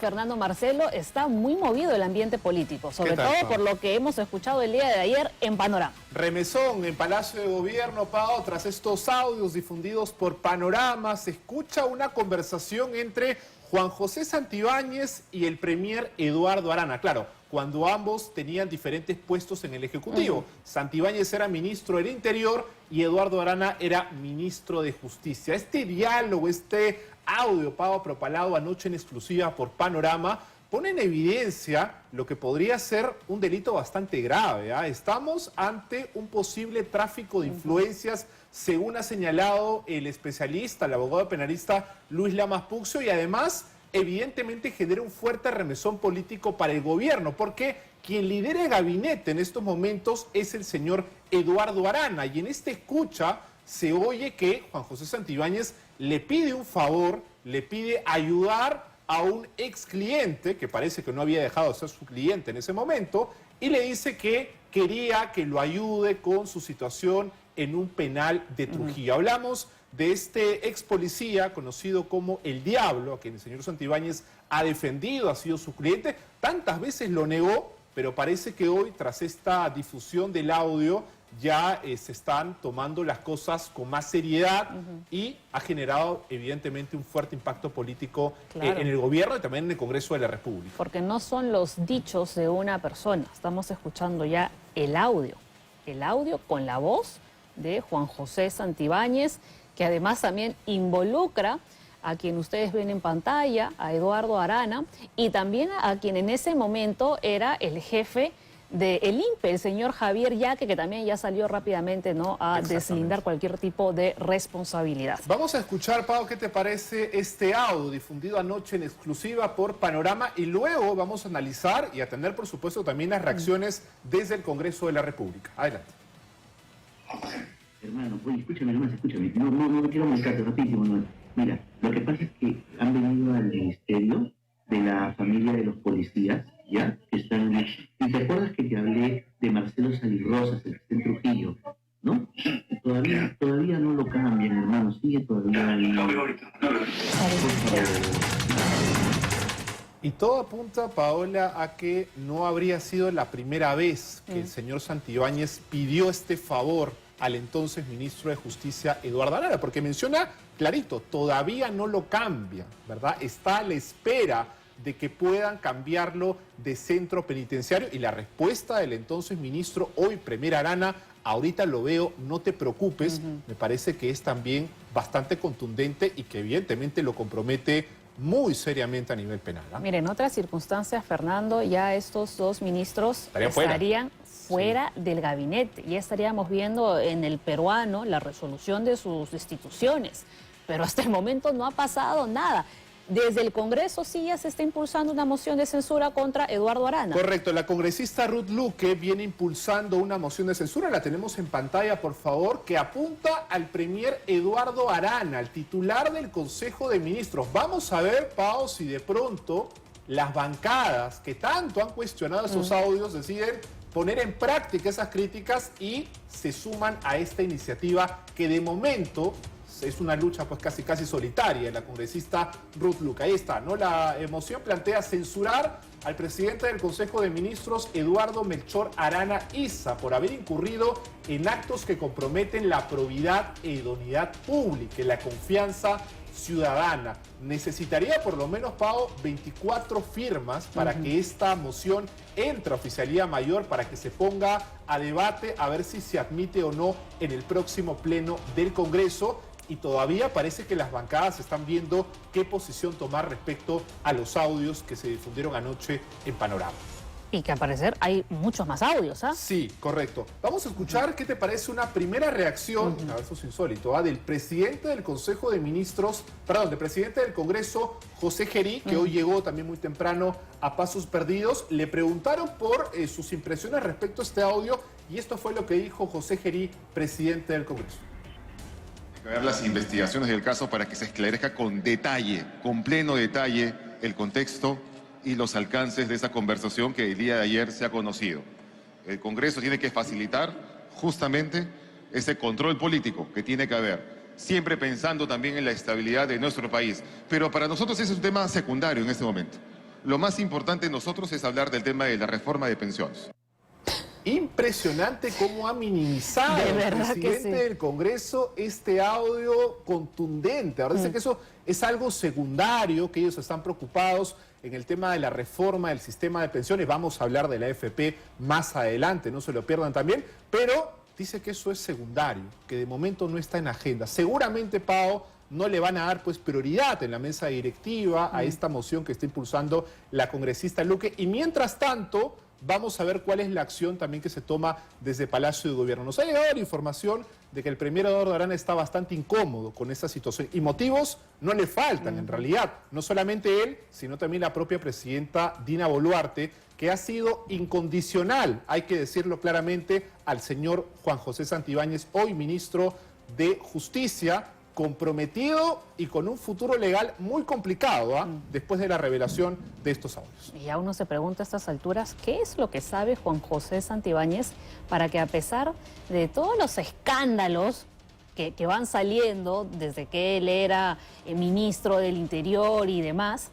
Fernando Marcelo, está muy movido el ambiente político, sobre todo por lo que hemos escuchado el día de ayer en Panorama. Remesón en Palacio de Gobierno, Pao, tras estos audios difundidos por Panorama, se escucha una conversación entre Juan José Santibáñez y el premier Eduardo Arana. Claro, cuando ambos tenían diferentes puestos en el Ejecutivo. Santibáñez era ministro del Interior y Eduardo Arana era ministro de Justicia. Este diálogo, este audio, Pau, propalado anoche en exclusiva por Panorama, pone en evidencia lo que podría ser un delito bastante grave. Estamos ante un posible tráfico de influencias, según ha señalado el especialista, el abogado penalista Luis Lamas Puccio, y además, evidentemente, genera un fuerte remesón político para el gobierno, porque quien lidera el gabinete en estos momentos es el señor Eduardo Arana, y en esta escucha se oye que Juan José Santibáñez le pide un favor, le pide ayudar a un ex cliente, que parece que no había dejado de ser su cliente en ese momento, y le dice que quería que lo ayude con su situación en un penal de Trujillo. Hablamos de este ex policía conocido como El Diablo, a quien el señor Santibáñez ha defendido, ha sido su cliente, tantas veces lo negó, pero parece que hoy, tras esta difusión del audio, ya se están tomando las cosas con más seriedad y ha generado evidentemente un fuerte impacto político en el gobierno y también en el Congreso de la República. Porque no son los dichos de una persona, estamos escuchando ya el audio con la voz de Juan José Santibáñez, que además también involucra a quien ustedes ven en pantalla, a Eduardo Arana, y también a quien en ese momento era el jefe del INPE, el señor Javier Yaque, que también ya salió rápidamente, ¿no?, a deslindar cualquier tipo de responsabilidad. Vamos a escuchar, Pau, ¿qué te parece este audio difundido anoche en exclusiva por Panorama? Y luego vamos a analizar y a tener, por supuesto, también las reacciones desde el Congreso de la República. Adelante. Hermano, oye, escúchame nomás, escúchame. No quiero molestarte, rapidísimo, no. Mira, lo que pasa es que han venido al ministerio de la familia de los policías, ¿ya? Que están... ¿Y te acuerdas que te hablé de Marcelo Salirrosas, el que está en Trujillo? ¿No? Todavía no lo cambian, hermano. Sigue todavía ahí. Y todo apunta, Paola, a que no habría sido la primera vez que el señor Santibáñez pidió este favor al entonces ministro de Justicia, Eduardo Arana, porque menciona clarito, todavía no lo cambia, ¿verdad? Está a la espera de que puedan cambiarlo de centro penitenciario, y la respuesta del entonces ministro, hoy premier Arana, ahorita lo veo, no te preocupes, me parece que es también bastante contundente y que evidentemente lo compromete muy seriamente a nivel penal. Miren, en otras circunstancias, Fernando, ya estos dos ministros estarían fuera del gabinete. Ya estaríamos viendo en el peruano la resolución de sus destituciones, pero hasta el momento no ha pasado nada. Desde el Congreso sí ya se está impulsando una moción de censura contra Eduardo Arana. Correcto, la congresista Ruth Luque viene impulsando una moción de censura, la tenemos en pantalla, por favor, que apunta al premier Eduardo Arana, el titular del Consejo de Ministros. Vamos a ver, Pao, si de pronto las bancadas que tanto han cuestionado esos audios deciden poner en práctica esas críticas y se suman a esta iniciativa que de momento es una lucha pues casi solitaria de la congresista Ruth Luque. Ahí está, ¿no? La moción plantea censurar al presidente del Consejo de Ministros, Eduardo Melchor Arana Issa, por haber incurrido en actos que comprometen la probidad e idoneidad pública y la confianza ciudadana. Necesitaría por lo menos, Pau, 24 firmas para que esta moción entre a oficialía mayor, para que se ponga a debate a ver si se admite o no en el próximo pleno del Congreso. Y todavía parece que las bancadas están viendo qué posición tomar respecto a los audios que se difundieron anoche en Panorama. Y que al parecer hay muchos más audios, ¿ah? Sí, correcto. Vamos a escuchar qué te parece una primera reacción, a ver, eso es insólito, del presidente del Consejo de Ministros, del presidente del Congreso, José Gerí, que hoy llegó también muy temprano a Pasos Perdidos. Le preguntaron por sus impresiones respecto a este audio y esto fue lo que dijo José Gerí, presidente del Congreso. Hay que ver las investigaciones del caso para que se esclarezca con detalle, con pleno detalle, el contexto y los alcances de esa conversación que el día de ayer se ha conocido. El Congreso tiene que facilitar justamente ese control político que tiene que haber, siempre pensando también en la estabilidad de nuestro país. Pero para nosotros ese es un tema secundario en este momento. Lo más importante en nosotros es hablar del tema de la reforma de pensiones. Impresionante cómo ha minimizado De el verdad que presidente sí. del Congreso este audio contundente. Ahora dice que eso es algo secundario, que ellos están preocupados en el tema de la reforma del sistema de pensiones. Vamos a hablar de la AFP más adelante, no se lo pierdan también, pero dice que eso es secundario, que de momento no está en agenda. Seguramente, Pao, no le van a dar pues prioridad en la mesa directiva a esta moción que está impulsando la congresista Luque. Y mientras tanto, vamos a ver cuál es la acción también que se toma desde Palacio de Gobierno. Nos ha llegado la información de que el primer Eduardo Arana está bastante incómodo con esta situación. Y motivos no le faltan, en realidad. No solamente él, sino también la propia presidenta Dina Boluarte, que ha sido incondicional, hay que decirlo claramente, al señor Juan José Santibáñez, hoy ministro de Justicia, comprometido y con un futuro legal muy complicado, después de la revelación de estos audios. Y ya uno se pregunta a estas alturas, ¿qué es lo que sabe Juan José Santibáñez para que, a pesar de todos los escándalos que van saliendo desde que él era ministro del Interior y demás,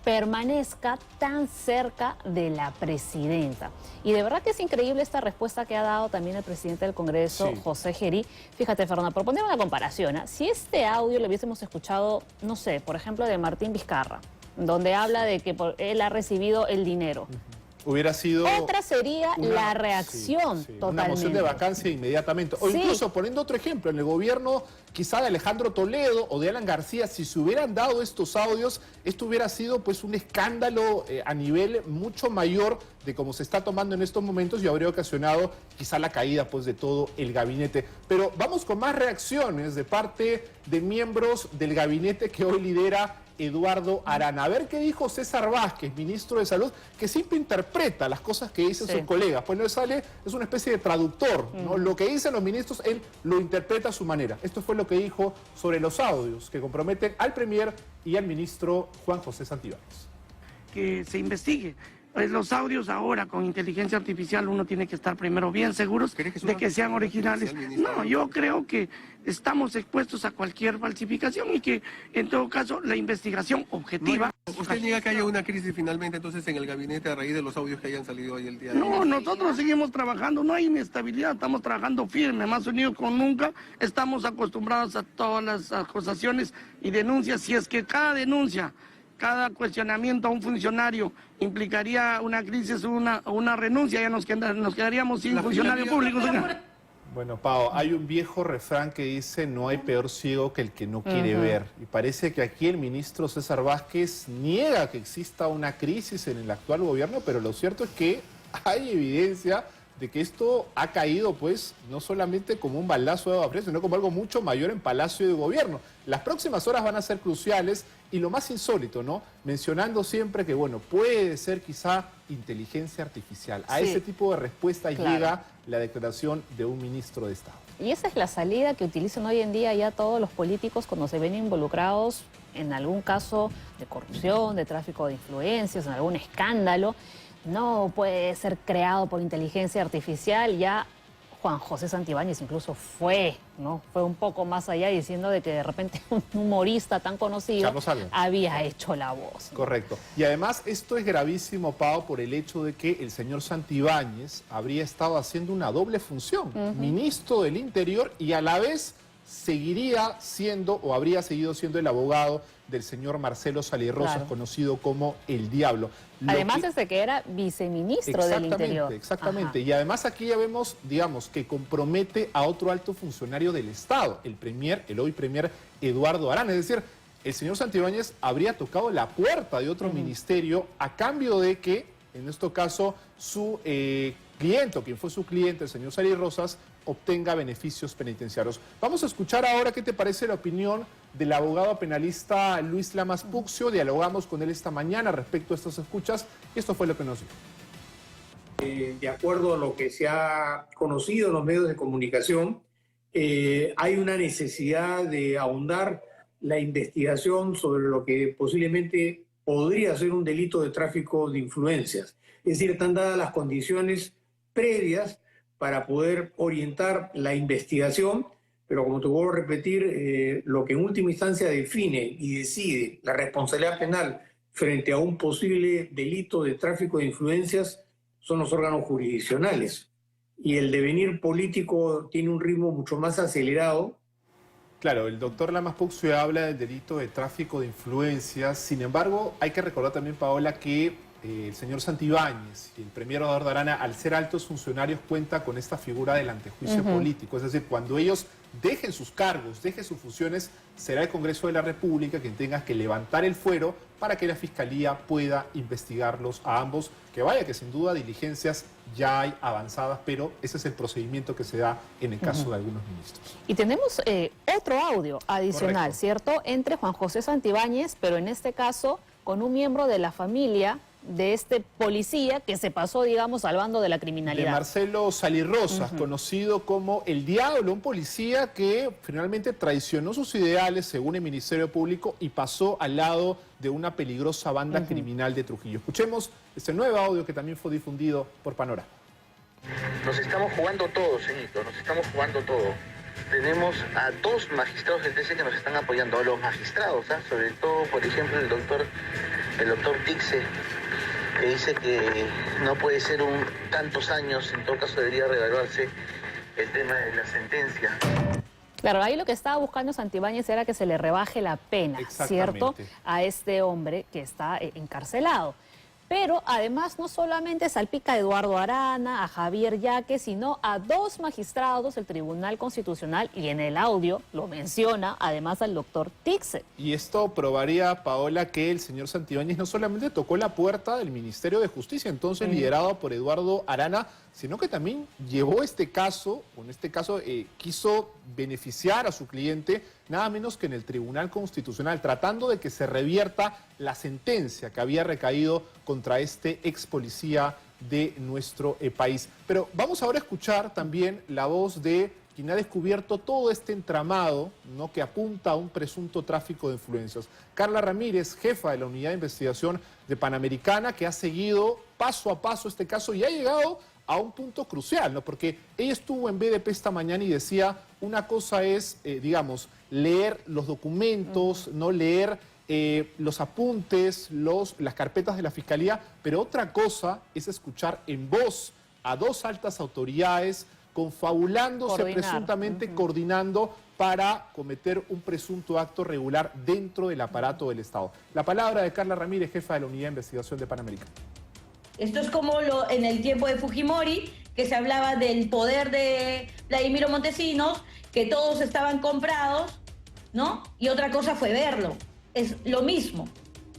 permanezca tan cerca de la presidenta? Y de verdad que es increíble esta respuesta que ha dado también el presidente del Congreso, Sí. José Gerí. Fíjate, Fernanda, por poner una comparación, si este audio lo hubiésemos escuchado, no sé, por ejemplo, de Martín Vizcarra, donde habla de que él ha recibido el dinero. Hubiera sido Otra sería la reacción, sí, totalmente. una moción de vacancia inmediatamente. O Sí. incluso poniendo otro ejemplo, en el gobierno quizá de Alejandro Toledo o de Alan García, si se hubieran dado estos audios, esto hubiera sido pues un escándalo a nivel mucho mayor de cómo se está tomando en estos momentos y habría ocasionado quizá la caída pues de todo el gabinete. Pero vamos con más reacciones de parte de miembros del gabinete que hoy lidera Eduardo Arana. A ver qué dijo César Vázquez, ministro de Salud, que siempre interpreta las cosas que dicen sus colegas. Pues no sale, es una especie de traductor, ¿no? Lo que dicen los ministros, él lo interpreta a su manera. Esto fue lo que dijo sobre los audios que comprometen al premier y al ministro Juan José Santibáñez. Que se investigue. Pues los audios ahora con inteligencia artificial uno tiene que estar primero bien seguros de que sean originales. No, yo creo que estamos expuestos a cualquier falsificación y que en todo caso la investigación objetiva... ¿Usted niega que haya una crisis finalmente entonces en el gabinete a raíz de los audios que hayan salido hoy el día de hoy? No, nosotros seguimos trabajando, no hay inestabilidad, estamos trabajando firme, más unidos con nunca, estamos acostumbrados a todas las acusaciones y denuncias, si es que cada denuncia, cada cuestionamiento a un funcionario implicaría una crisis o una renuncia, ya nos quedaríamos sin funcionarios públicos. Bueno, Pao, hay un viejo refrán que dice no hay peor ciego que el que no quiere ver. Y parece que aquí el ministro César Vázquez niega que exista una crisis en el actual gobierno, pero lo cierto es que hay evidencia de que esto ha caído, pues, no solamente como un balazo de agua fría, sino como algo mucho mayor en Palacio de Gobierno. Las próximas horas van a ser cruciales y lo más insólito, ¿no? Mencionando siempre que, bueno, puede ser quizá inteligencia artificial. A ese tipo de respuesta llega la declaración de un ministro de Estado. Y esa es la salida que utilizan hoy en día ya todos los políticos cuando se ven involucrados en algún caso de corrupción, de tráfico de influencias, en algún escándalo. No puede ser creado por inteligencia artificial. Ya Juan José Santibáñez incluso fue un poco más allá, diciendo de que de repente un humorista tan conocido había hecho la voz, ¿no? Correcto. Y además esto es gravísimo, Pao, por el hecho de que el señor Santibáñez habría estado haciendo una doble función, ministro del Interior, y a la vez seguiría siendo o habría seguido siendo el abogado del señor Marcelo Sali Rosas, conocido como el Diablo. Además desde que era viceministro del Interior. Exactamente. Y además aquí ya vemos, digamos, que compromete a otro alto funcionario del Estado, el hoy premier Eduardo Arana. Es decir, el señor Santibáñez habría tocado la puerta de otro ministerio a cambio de que, en este caso, su cliente, o quien fue su cliente, el señor Sali Rosas, obtenga beneficios penitenciarios. Vamos a escuchar ahora qué te parece la opinión del abogado penalista Luis Lamas Puccio. Dialogamos con él esta mañana respecto a estas escuchas. Esto fue lo que nos dijo. De acuerdo a lo que se ha conocido en los medios de comunicación, hay una necesidad de ahondar la investigación sobre lo que posiblemente podría ser un delito de tráfico de influencias. Es decir, están dadas las condiciones previas para poder orientar la investigación, pero como te vuelvo a repetir, lo que en última instancia define y decide la responsabilidad penal frente a un posible delito de tráfico de influencias son los órganos jurisdiccionales. Y el devenir político tiene un ritmo mucho más acelerado. Claro, el doctor Lamas Puccio habla del delito de tráfico de influencias. Sin embargo, hay que recordar también, Paola, que el señor Santibáñez y el premier Eduardo Arana, al ser altos funcionarios, cuenta con esta figura del antejuicio político. Es decir, cuando ellos dejen sus cargos, dejen sus funciones, será el Congreso de la República quien tenga que levantar el fuero para que la Fiscalía pueda investigarlos a ambos. Que vaya que sin duda diligencias ya hay avanzadas, pero ese es el procedimiento que se da en el caso de algunos ministros. Y tenemos otro audio adicional, Correcto. ¿cierto? Entre Juan José Santibáñez, pero en este caso con un miembro de la familia de este policía que se pasó, digamos, al bando de la De criminalidad. Marcelo Salirrosas, conocido como El Diablo, un policía que finalmente traicionó sus ideales según el Ministerio Público y pasó al lado de una peligrosa banda criminal de Trujillo. Escuchemos este nuevo audio que también fue difundido por Panorama. Nos estamos jugando todo, señorito, nos estamos jugando todo. Tenemos a 2 magistrados del TC que nos están apoyando, a los magistrados, sobre todo, por ejemplo, el doctor Tixe, que dice que no puede ser tantos años, en todo caso debería reevaluarse el tema de la sentencia. Claro, ahí lo que estaba buscando Santibáñez era que se le rebaje la pena, ¿cierto?, a este hombre que está encarcelado. Pero además no solamente salpica a Eduardo Arana, a Javier Yaque, sino a 2 magistrados del Tribunal Constitucional, y en el audio lo menciona además al doctor Tixe. Y esto probaría, Paola, que el señor Santibáñez no solamente tocó la puerta del Ministerio de Justicia, entonces liderado por Eduardo Arana, sino que también llevó este caso, quiso beneficiar a su cliente, nada menos que en el Tribunal Constitucional, tratando de que se revierta la sentencia que había recaído contra este ex policía de nuestro país. Pero vamos ahora a escuchar también la voz de quien ha descubierto todo este entramado, ¿no?, que apunta a un presunto tráfico de influencias. Carla Ramírez, jefa de la Unidad de Investigación de Panamericana, que ha seguido paso a paso este caso y ha llegado a un punto crucial, ¿no? Porque ella estuvo en BDP esta mañana y decía, una cosa es, leer los documentos, no leer los apuntes, las carpetas de la Fiscalía, pero otra cosa es escuchar en voz a 2 altas autoridades confabulándose, presuntamente coordinando para cometer un presunto acto regular dentro del aparato del Estado. La palabra de Carla Ramírez, jefa de la Unidad de Investigación de Panamericana. Esto es como en el tiempo de Fujimori, que se hablaba del poder de Vladimiro Montesinos, que todos estaban comprados, ¿no? Y otra cosa fue verlo. Es lo mismo,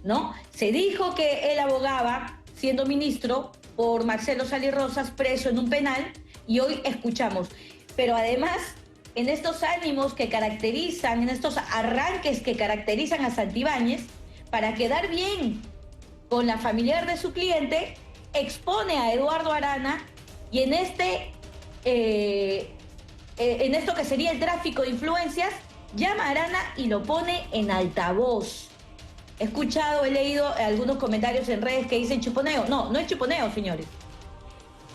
¿no? Se dijo que él abogaba, siendo ministro, por Marcelo Salirrosas, preso en un penal, y hoy escuchamos. Pero además, en estos ánimos que caracterizan, en estos arranques que caracterizan a Santibáñez, para quedar bien con la familiar de su cliente, expone a Eduardo Arana y en esto que sería el tráfico de influencias, llama a Arana y lo pone en altavoz. He leído algunos comentarios en redes que dicen chuponeo. No, no es chuponeo, señores.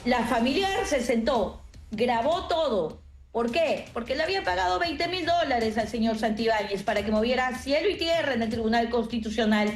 La familiar se sentó, grabó todo. ¿Por qué? Porque le había pagado $20.000 al señor Santibáñez para que moviera cielo y tierra en el Tribunal Constitucional.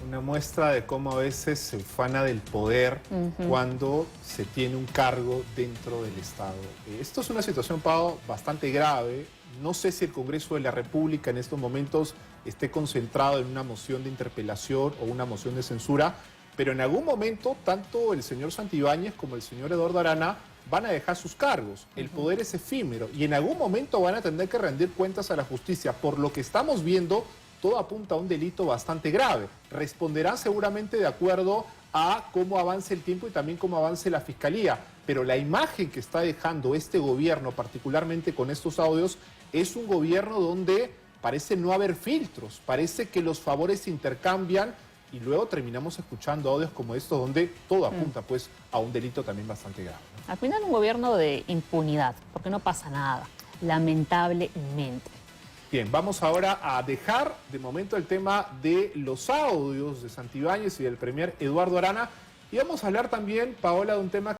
Una muestra de cómo a veces se ufana del poder cuando se tiene un cargo dentro del Estado. Esto es una situación, Pau, bastante grave. No sé si el Congreso de la República en estos momentos esté concentrado en una moción de interpelación o una moción de censura, pero en algún momento tanto el señor Santibáñez como el señor Eduardo Arana van a dejar sus cargos. El poder es efímero y en algún momento van a tener que rendir cuentas a la justicia. Por lo que estamos viendo, todo apunta a un delito bastante grave. Responderán seguramente de acuerdo a cómo avance el tiempo y también cómo avance la Fiscalía. Pero la imagen que está dejando este gobierno, particularmente con estos audios, es un gobierno donde parece no haber filtros, parece que los favores se intercambian y luego terminamos escuchando audios como estos donde todo apunta pues a un delito también bastante grave, ¿no? Al final un gobierno de impunidad, porque no pasa nada, lamentablemente. Bien, vamos ahora a dejar de momento el tema de los audios de Santibáñez y del premier Eduardo Arana y vamos a hablar también, Paola, de un tema